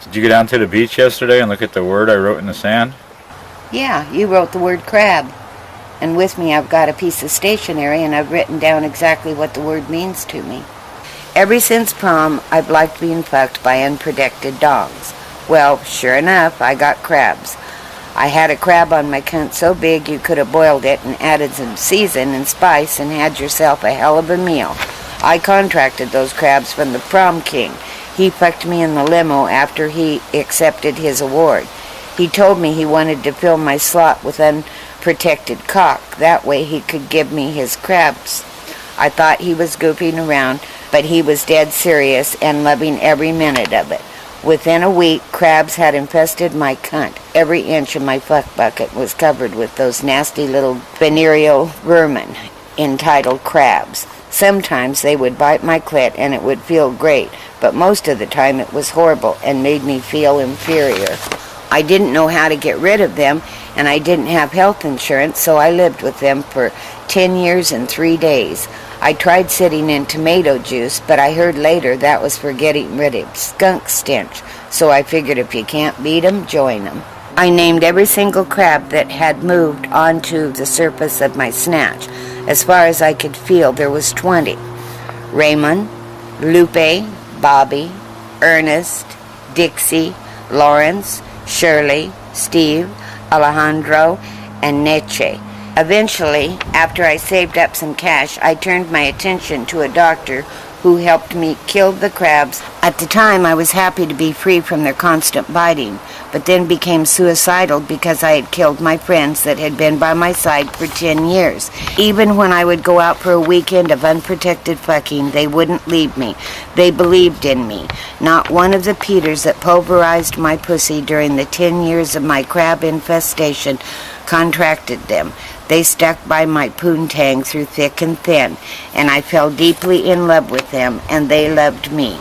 Did you go down to the beach yesterday and look at the word I wrote in the sand? Yeah, you wrote the word crab. And with me I've got a piece of stationery and I've written down exactly what the word means to me. Ever since prom, I've liked being fucked by unprotected dogs. Well, sure enough, I got crabs. I had a crab on my cunt so big you could have boiled it and added some season and spice and had yourself a hell of a meal. I contracted those crabs from the prom king. He fucked me in the limo after he accepted his award. He told me he wanted to fill my slot with unprotected cock. That way he could give me his crabs. I thought he was goofing around, but he was dead serious and loving every minute of it. Within a week, crabs had infested my cunt. Every inch of my fuck bucket was covered with those nasty little venereal vermin entitled crabs. Sometimes they would bite my clit and it would feel great, but most of the time it was horrible and made me feel inferior. I didn't know how to get rid of them, and I didn't have health insurance, so I lived with them for 10 years and 3 days. I tried sitting in tomato juice, but I heard later that was for getting rid of skunk stench, so I figured if you can't beat 'em, join 'em. I named every single crab that had moved onto the surface of my snatch. As far as I could feel, there was 20. Raymond, Lupe, Bobby, Ernest, Dixie, Lawrence, Shirley, Steve, Alejandro, and Neche. Eventually, after I saved up some cash, I turned my attention to a doctor who helped me kill the crabs. At the time, I was happy to be free from their constant biting, but then became suicidal because I had killed my friends that had been by my side for 10 years. Even when I would go out for a weekend of unprotected fucking, they wouldn't leave me. They believed in me. Not one of the Peters that pulverized my pussy during the 10 years of my crab infestation contracted them. They stuck by my poontang through thick and thin, and I fell deeply in love with them, and they loved me.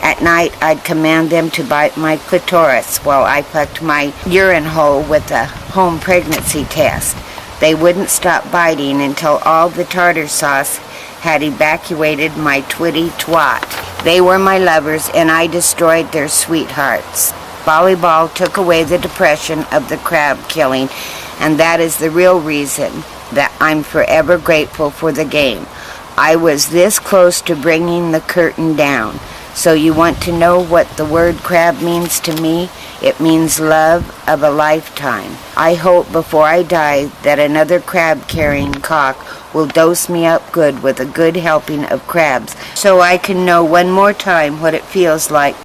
At night, I'd command them to bite my clitoris while I fucked my urine hole with a home pregnancy test. They wouldn't stop biting until all the tartar sauce had evacuated my twitty twat. They were my lovers, and I destroyed their sweethearts. Volleyball took away the depression of the crab killing, and that is the real reason that I'm forever grateful for the game. I was this close to bringing the curtain down. So you want to know what the word crab means to me? It means love of a lifetime. I hope before I die that another crab-carrying cock will dose me up good with a good helping of crabs so I can know one more time what it feels like